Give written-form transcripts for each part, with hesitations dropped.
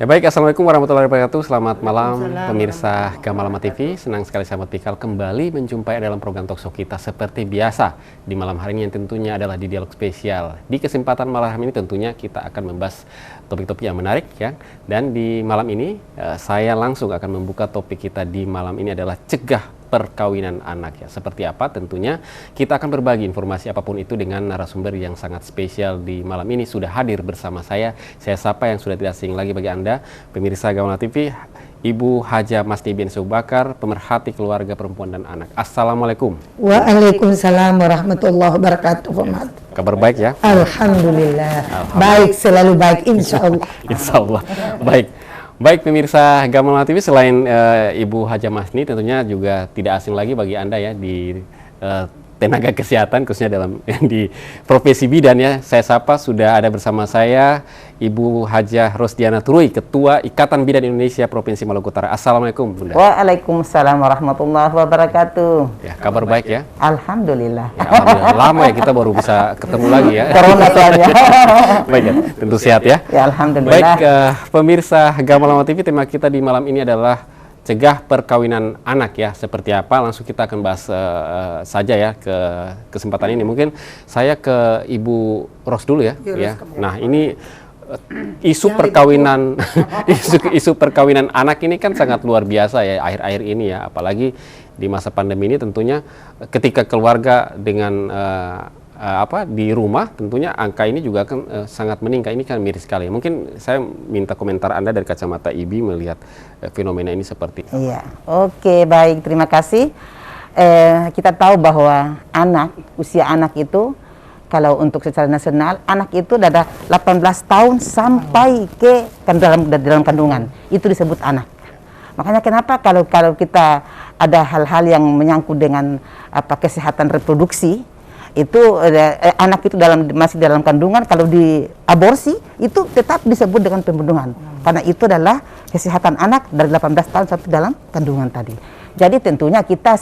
Ya baik, Assalamualaikum warahmatullahi wabarakatuh. Selamat malam pemirsa Gamalama TV. Senang sekali sahabat Pikal kembali menjumpai dalam program talkshow kita seperti biasa di malam hari ini, yang tentunya adalah di dialog spesial. Di kesempatan malam ini tentunya kita akan membahas topik-topik yang menarik ya. Dan di malam ini saya langsung akan membuka topik kita di malam ini adalah cegah perkawinan anak ya. Seperti apa? Tentunya kita akan berbagi informasi apapun itu dengan narasumber yang sangat spesial di malam ini. Sudah hadir bersama saya sapa yang sudah tidak asing lagi bagi Anda pemirsa Gamalama TV, Ibu Haja Masni bin Subakar, pemerhati keluarga perempuan dan anak. Assalamualaikum. Waalaikumsalam warahmatullahi wabarakatuh. Kabar baik ya? Alhamdulillah. Baik, selalu baik, insya Allah. Insya Allah. Baik pemirsa Gamalama TV, selain Ibu Haja Masni tentunya juga tidak asing lagi bagi Anda ya di tenaga kesehatan, khususnya dalam di profesi bidan ya. Saya sapa sudah ada bersama saya Ibu Hajah Rosdiana Turui, Ketua Ikatan Bidan Indonesia Provinsi Maluku Utara. Assalamualaikum Bunda. Waalaikumsalam warahmatullahi wabarakatuh. Ya, kabar baik ya? Alhamdulillah. Ya, alhamdulillah. Lama ya kita baru bisa ketemu lagi ya. Corona soalnya. Baik ya, tentu sehat ya. Ya, alhamdulillah. Baik pemirsa Gamalama TV, tema kita di malam ini adalah cegah perkawinan anak ya. Seperti apa? Langsung kita akan bahas saja ya ke kesempatan ini. Mungkin saya ke Ibu Ros dulu ya. Nah ini isu perkawinan isu perkawinan anak ini kan sangat luar biasa ya akhir-akhir ini ya. Apalagi di masa pandemi ini tentunya ketika keluarga dengan di rumah, tentunya angka ini juga akan sangat meningkat. Ini kan miris sekali. Mungkin saya minta komentar Anda dari kacamata IBI melihat fenomena ini seperti apa. Iya, oke, baik, terima kasih. Kita tahu bahwa usia anak itu, kalau untuk secara nasional, anak itu ada 18 tahun sampai ke dalam kandungan. Itu disebut anak. Makanya kenapa kalau kita ada hal-hal yang menyangkut dengan kesehatan reproduksi, itu anak itu masih dalam kandungan, kalau diaborsi itu tetap disebut dengan pembunuhan, karena itu adalah kesehatan anak dari 18 tahun sampai dalam kandungan tadi. Jadi tentunya kita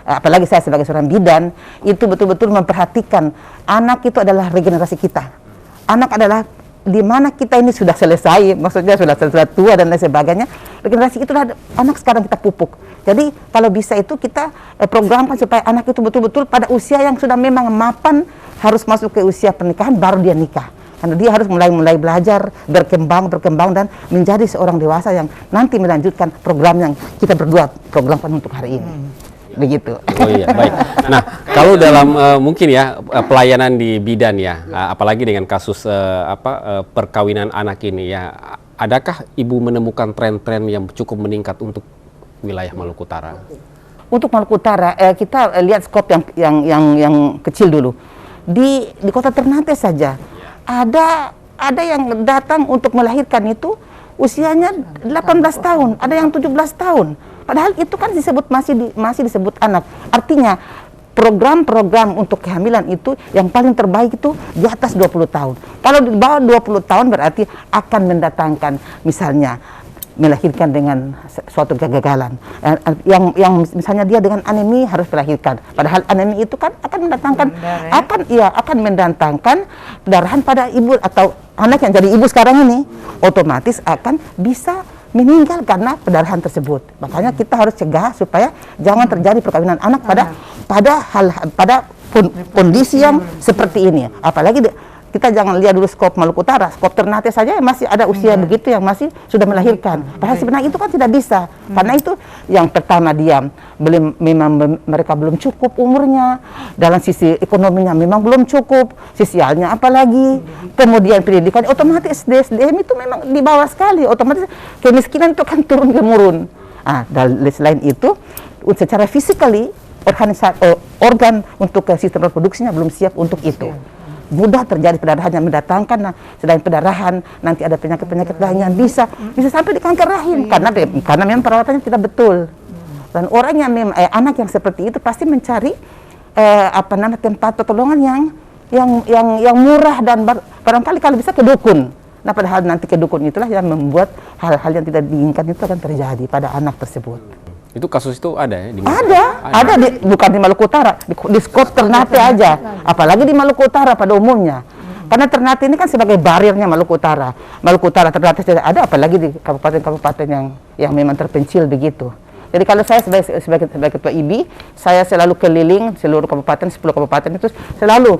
apalagi saya sebagai seorang bidan, itu betul-betul memperhatikan anak itu adalah regenerasi kita. Anak adalah di mana kita ini sudah selesai, maksudnya sudah tua dan lain sebagainya. Regenerasi itu anak sekarang kita pupuk. Jadi kalau bisa itu kita programkan supaya anak itu betul-betul pada usia yang sudah memang mapan, harus masuk ke usia pernikahan baru dia nikah. Karena dia harus mulai belajar, berkembang dan menjadi seorang dewasa yang nanti melanjutkan program yang kita berdua programkan untuk hari ini. Begitu. Oh iya, baik. Nah, kalau dalam mungkin ya pelayanan di bidan ya, apalagi dengan kasus perkawinan anak ini ya, adakah Ibu menemukan tren-tren yang cukup meningkat untuk wilayah Maluku Utara? Untuk Maluku Utara, kita lihat skop yang kecil dulu. Di Kota Ternate saja ada yang datang untuk melahirkan itu usianya 18 tahun, ada yang 17 tahun. Padahal itu kan masih disebut anak. Artinya program-program untuk kehamilan itu yang paling terbaik itu di atas 20 tahun. Kalau di bawah 20 tahun berarti akan mendatangkan misalnya melahirkan dengan suatu kegagalan. Yang misalnya dia dengan anemi harus melahirkan. Padahal anemi itu kan akan mendatangkan pendarahan pada ibu atau anak yang jadi ibu sekarang ini, otomatis akan bisa meninggal karena pendarahan tersebut. Makanya kita harus cegah supaya jangan terjadi perkawinan anak pada kondisi yang seperti ini. Apalagi kita jangan lihat dulu skop Maluku Utara, skop Ternate saja masih ada usia begitu yang masih sudah melahirkan. Padahal sebenarnya itu kan tidak bisa. Karena itu yang pertama mereka belum cukup umurnya, dalam sisi ekonominya memang belum cukup, sosialnya apalagi, kemudian pendidikan otomatis SDM itu memang di bawah sekali, otomatis kemiskinan itu kan turun-temurun. Dan selain itu secara physically organ untuk sistem reproduksinya belum siap untuk itu. Mudah terjadi pendarahan yang mendatangkan, selain pendarahan nanti ada penyakit-penyakit lain yang bisa sampai di kanker rahim karena memang perawatannya tidak betul. Dan orang yang anak yang seperti itu pasti mencari tempat pertolongan yang murah dan barangkali kalau bisa ke dukun. Nah, padahal nanti ke dukun itulah yang membuat hal-hal yang tidak diinginkan itu akan terjadi pada anak tersebut. Itu kasus itu ada ya? Bukan di Maluku Utara, di skop Ternate aja. Apalagi di Maluku Utara pada umumnya. Karena Ternate ini kan sebagai bariernya Maluku Utara. Maluku Utara Ternate tidak ada, apalagi di kabupaten-kabupaten yang memang terpencil begitu. Jadi kalau saya sebagai ketua IBI, saya selalu keliling seluruh kabupaten, 10 kabupaten itu selalu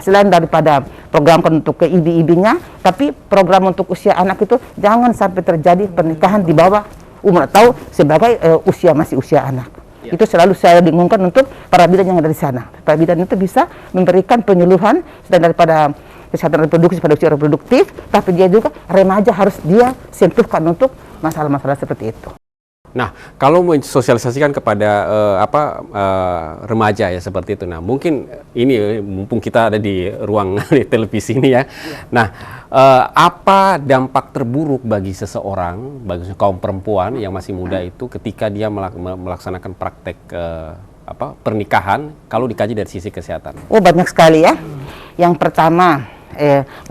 selain daripada program untuk ke IBI-IBI-nya, tapi program untuk usia anak itu jangan sampai terjadi pernikahan di bawah umur atau sebagai masih usia anak. Itu selalu saya bingungkan untuk para bidan yang ada di sana. Para bidan itu bisa memberikan penyuluhan selain daripada kesehatan reproduksi pada usia reproduktif, tapi dia juga remaja harus dia sentuhkan untuk masalah-masalah seperti itu. Nah, kalau mensosialisasikan kepada remaja ya seperti itu. Nah, mungkin ini mumpung kita ada di ruang di televisi ini ya. Nah, apa dampak terburuk bagi seseorang, bagi kaum perempuan yang masih muda itu ketika dia melaksanakan praktek pernikahan kalau dikaji dari sisi kesehatan? Oh, banyak sekali ya. Yang pertama,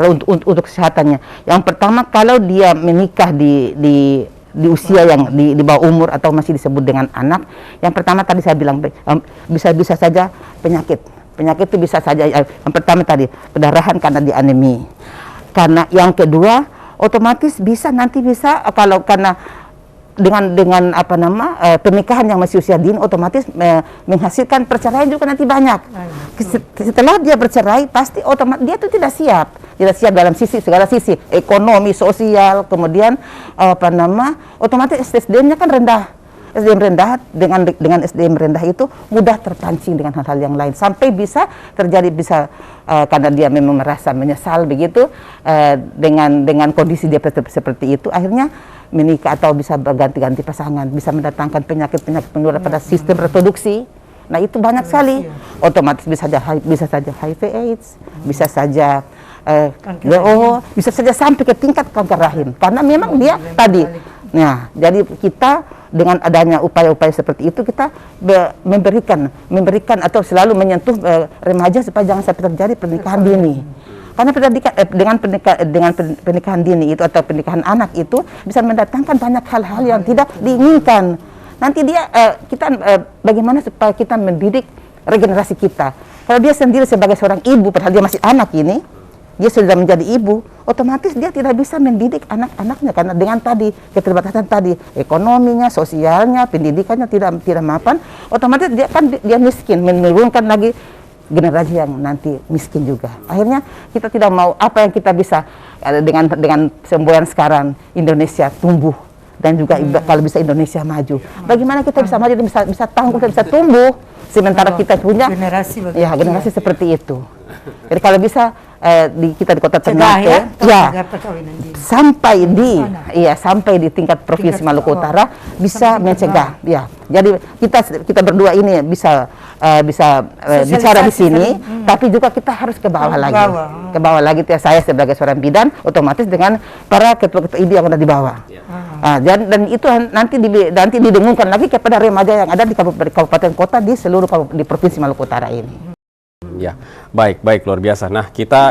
kalau untuk kesehatannya, yang pertama kalau dia menikah di usia yang di bawah umur atau masih disebut dengan anak, yang pertama tadi saya bilang bisa saja penyakit itu bisa saja. Yang pertama tadi pendarahan karena dianemi. Karena yang kedua otomatis bisa kalau karena dengan pernikahan yang masih usia dini otomatis menghasilkan perceraian juga nanti banyak. Setelah dia bercerai pasti otomatis dia itu tidak siap dalam segala sisi ekonomi, sosial, kemudian otomatis SDM-nya kan rendah. SDM rendah dengan SDM rendah itu mudah terpancing dengan hal-hal yang lain sampai bisa terjadi karena dia memang merasa menyesal begitu dengan kondisi dia seperti itu, akhirnya menikah atau bisa berganti-ganti pasangan, bisa mendatangkan penyakit-penyakit penular pada sistem reproduksi. Nah, itu banyak sekali. Otomatis bisa saja HIV/AIDS, bisa saja bisa saja sampai ke tingkat kanker rahim. Karena memang dia tadi. Nah, jadi kita dengan adanya upaya-upaya seperti itu kita memberikan atau selalu menyentuh remaja supaya jangan sampai terjadi pernikahan dini. Karena dengan pernikahan dini itu atau pernikahan anak itu bisa mendatangkan banyak hal-hal yang tidak diinginkan. Nanti bagaimana supaya kita mendidik regenerasi kita. Kalau dia sendiri sebagai seorang ibu, padahal dia masih anak ini, dia sudah menjadi ibu, otomatis dia tidak bisa mendidik anak-anaknya karena dengan tadi keterbatasan tadi ekonominya, sosialnya, pendidikannya tidak mapan, otomatis dia miskin, menurunkan lagi generasi yang nanti miskin juga. Akhirnya kita tidak mau apa yang kita bisa dengan semboyan sekarang Indonesia tumbuh dan juga kalau bisa Indonesia maju. Bagaimana kita bisa maju dan bisa tangguh dan bisa tumbuh sementara kita punya generasi seperti itu. Jadi kalau bisa kita di Kota Ternate sampai di tingkat provinsi Maluku Utara bisa mencegah ya. Jadi kita berdua ini bisa bicara di sini, tapi juga kita harus ke bawah lagi. Saya sebagai seorang bidan otomatis dengan para ketua-ketua IBI yang ada di bawah. Dan itu nanti didengungkan lagi kepada remaja yang ada di kabupaten kota di seluruh di provinsi Maluku Utara ini. Ya, baik luar biasa. Nah, kita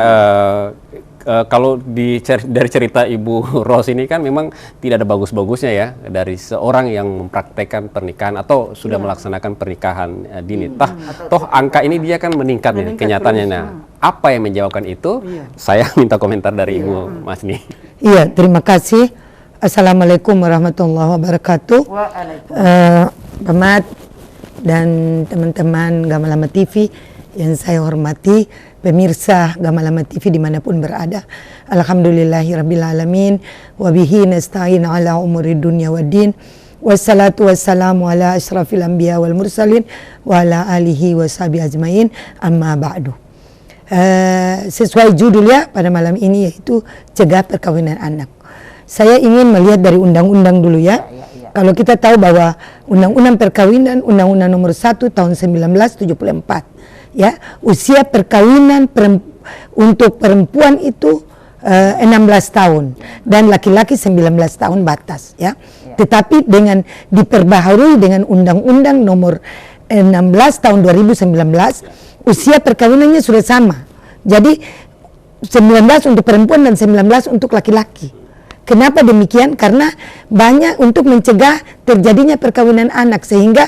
kalau dari cerita Ibu Ros ini kan memang tidak ada bagus-bagusnya ya dari seorang yang mempraktekkan pernikahan atau sudah melaksanakan pernikahan dini. Toh angka ini dia kan meningkat nih kenyataannya. Nah, apa yang menjawabkan itu? Saya minta komentar dari Ibu Masni. Iya, terima kasih. Assalamualaikum warahmatullahi wabarakatuh. Pemat dan teman-teman Gamalama TV yang saya hormati, pemirsa Gamalama TV dimanapun berada. Alhamdulillahirrabbilalamin, wabihi nasta'in ala umuri dunya waddin, wassalatu wassalamu ala ashrafil anbiya wal mursalin, wa ala alihi wa sahbihi ajmain, amma ba'du. Sesuai judulnya pada malam ini yaitu cegah perkawinan anak. Saya ingin melihat dari undang-undang dulu ya. Kalau kita tahu bahwa Undang-Undang Perkawinan, Undang-Undang Nomor 1 Tahun 1974, ya, usia perkawinan untuk perempuan itu 16 tahun dan laki-laki 19 tahun batas, ya. Tetapi dengan diperbaharui dengan Undang-Undang Nomor 16 Tahun 2019, usia perkawinannya sudah sama. Jadi 19 untuk perempuan dan 19 untuk laki-laki. Kenapa demikian? Karena banyak untuk mencegah terjadinya perkawinan anak, sehingga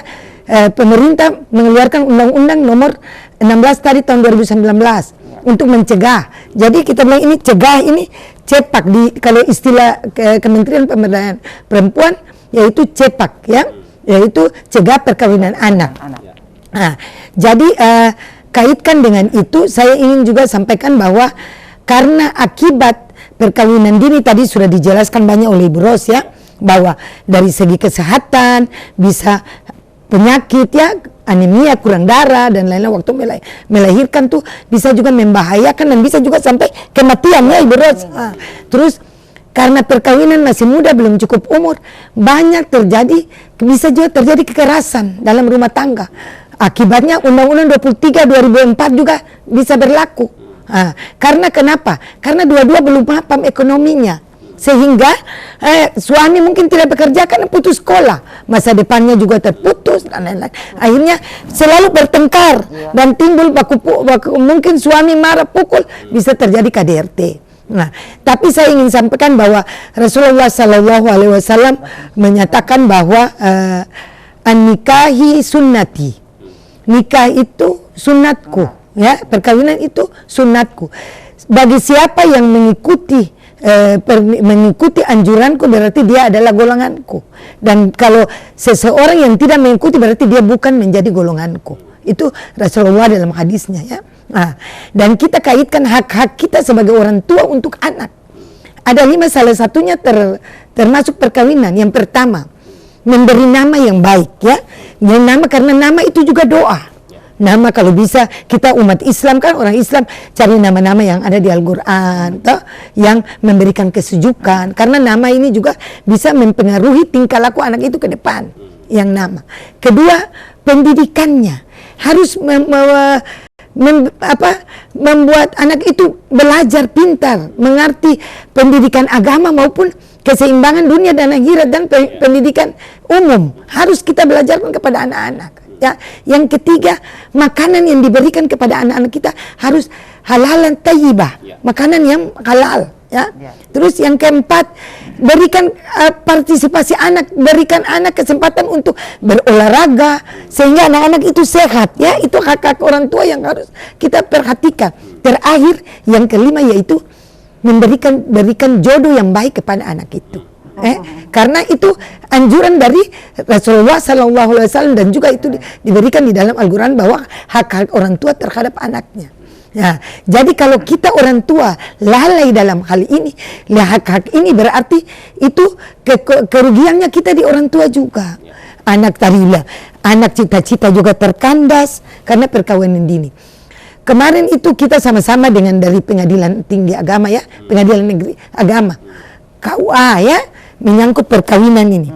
pemerintah mengeluarkan Undang-Undang Nomor 16 tadi tahun 2019 untuk mencegah. Jadi kita bilang ini cegah, ini cepak di kalau istilah Kementerian Pemberdayaan Perempuan yaitu cepak ya, yaitu cegah perkawinan anak. Nah, jadi kaitkan dengan itu saya ingin juga sampaikan bahwa karena akibat perkawinan dini tadi sudah dijelaskan banyak oleh Ibu Ros ya, bahwa dari segi kesehatan bisa penyakit ya, anemia, kurang darah dan lain-lain waktu melahirkan tuh bisa juga membahayakan dan bisa juga sampai kematian ya Ibu Ros. Terus karena perkawinan masih muda belum cukup umur, banyak terjadi, bisa juga terjadi kekerasan dalam rumah tangga. Akibatnya Undang-Undang 23 2004 juga bisa berlaku. Karena kenapa? Karena dua-dua belum paham ekonominya. Sehingga suami mungkin tidak bekerja karena putus sekolah, masa depannya juga terputus dan lain-lain. Akhirnya selalu bertengkar dan timbul mungkin suami marah pukul, bisa terjadi KDRT. Nah, tapi saya ingin sampaikan bahwa Rasulullah SAW menyatakan bahwa an-nikahi sunnati, nikah itu sunatku, ya, perkawinan itu sunatku. Bagi siapa yang mengikuti anjuranku berarti dia adalah golonganku, dan kalau seseorang yang tidak mengikuti berarti dia bukan menjadi golonganku. Itu Rasulullah dalam hadisnya ya. Dan kita kaitkan hak-hak kita sebagai orang tua untuk anak. Ada 5, salah satunya termasuk perkawinan. Yang pertama, memberi nama yang baik ya. Yang nama, karena nama itu juga doa. Nama kalau bisa, kita umat Islam kan, orang Islam cari nama-nama yang ada di Al-Quran, yang memberikan kesejukan. Karena nama ini juga bisa mempengaruhi tingkah laku anak itu ke depan. Yang nama. Kedua, pendidikannya harus membuat anak itu belajar pintar, mengerti pendidikan agama maupun keseimbangan dunia dan akhirat, dan pendidikan umum harus kita belajarkan kepada anak-anak. Ya, yang ketiga, makanan yang diberikan kepada anak-anak kita harus halalan thayyibah, makanan yang halal. Ya. Terus yang keempat, berikan partisipasi anak, berikan anak kesempatan untuk berolahraga sehingga anak-anak itu sehat. Ya, itu hak-hak orang tua yang harus kita perhatikan. Terakhir, yang kelima yaitu berikan jodoh yang baik kepada anak itu. Karena itu anjuran dari Rasulullah SAW dan juga itu diberikan di dalam Al-Quran bahwa hak-hak orang tua terhadap anaknya. Ya, jadi kalau kita orang tua lalai dalam hal ini, hak-hak ini berarti itu kerugiannya kita di orang tua juga. Anak tadilah, anak cita-cita juga terkandas karena perkawinan dini. Kemarin itu kita sama-sama dengan dari Pengadilan Tinggi Agama ya, Pengadilan Negeri Agama, KUA ya, menyangkut perkawinan ini.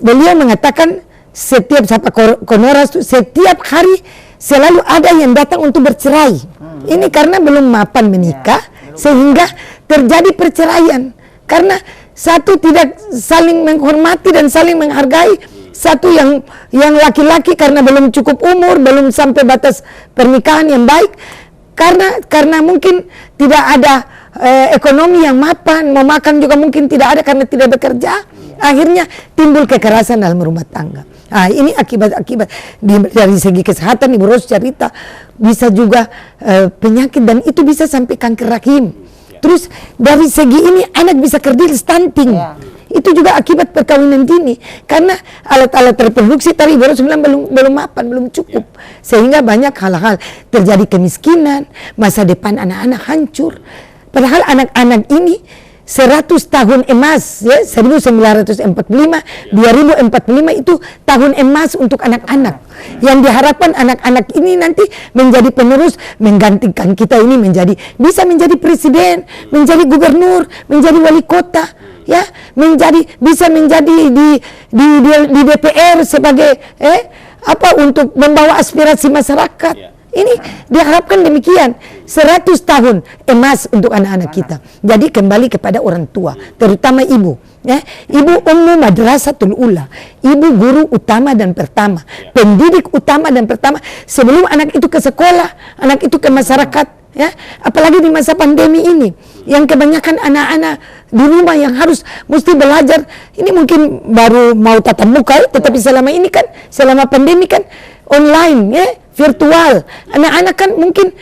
Beliau mengatakan setiap setiap hari selalu ada yang datang untuk bercerai. Ini karena belum mapan menikah sehingga terjadi perceraian. Karena satu tidak saling menghormati dan saling menghargai. Satu yang laki-laki karena belum cukup umur, belum sampai batas pernikahan yang baik. Karena mungkin tidak ada ekonomi yang mapan, mau makan juga mungkin tidak ada karena tidak bekerja. Akhirnya timbul kekerasan dalam rumah tangga. Ini akibat-akibat dari segi kesehatan. Ibu Ros cerita bisa juga penyakit dan itu bisa sampai kanker rahim. Terus dari segi ini anak bisa kerdil, stunting. Itu juga akibat perkawinan dini karena alat-alat reproduksi tadi Ibu Ros bilang belum mapan, belum cukup, sehingga banyak hal-hal terjadi kemiskinan, masa depan anak-anak hancur. Padahal anak-anak ini 100 tahun emas ya, 1945 2045 itu tahun emas untuk anak-anak yang diharapkan anak-anak ini nanti menjadi penerus, menggantikan kita ini bisa menjadi presiden, menjadi gubernur, menjadi wali kota ya, bisa menjadi di DPR sebagai untuk membawa aspirasi masyarakat. Ini diharapkan demikian, 100 tahun emas untuk anak-anak kita. Jadi kembali kepada orang tua, terutama ibu. Ya, ibu ummu madrasatul ula, ibu guru utama dan pertama, pendidik utama dan pertama sebelum anak itu ke sekolah, anak itu ke masyarakat. Ya, apalagi di masa pandemi ini, yang kebanyakan anak-anak di rumah yang mesti belajar. Ini mungkin baru mau tatap muka, tetapi selama ini kan, selama pandemi kan online ya, virtual. Anak-anak kan mungkin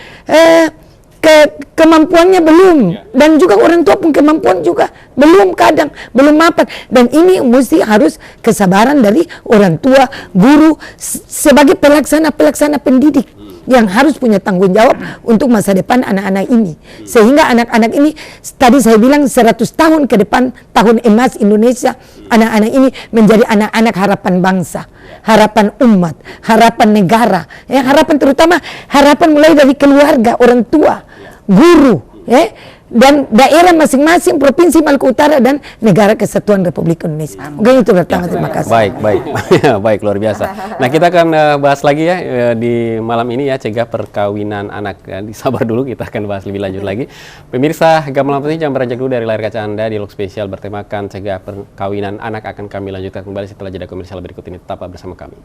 kemampuannya belum, dan juga orang tua pun kemampuan juga belum, kadang belum mapan, dan ini mesti harus kesabaran dari orang tua, guru sebagai pelaksana pendidik yang harus punya tanggung jawab untuk masa depan anak-anak ini, sehingga anak-anak ini tadi saya bilang 100 tahun ke depan, tahun emas Indonesia, anak-anak ini menjadi anak-anak harapan bangsa, harapan umat, harapan negara, harapan terutama harapan mulai dari keluarga, orang tua, guru, dan daerah masing-masing, Provinsi Maluku Utara dan Negara Kesatuan Republik Indonesia. Mungkin itu pertama, terima kasih. Baik. Baik, luar biasa. Nah, kita akan bahas lagi ya di malam ini ya, cegah perkawinan anak. Sabar dulu, kita akan bahas lebih lanjut lagi. Pemirsa Gamal Putih, jangan beranjak dulu dari layar kaca Anda. Dialog spesial bertemakan cegah perkawinan anak akan kami lanjutkan kembali setelah jeda komersial berikut ini. Tetap bersama kami.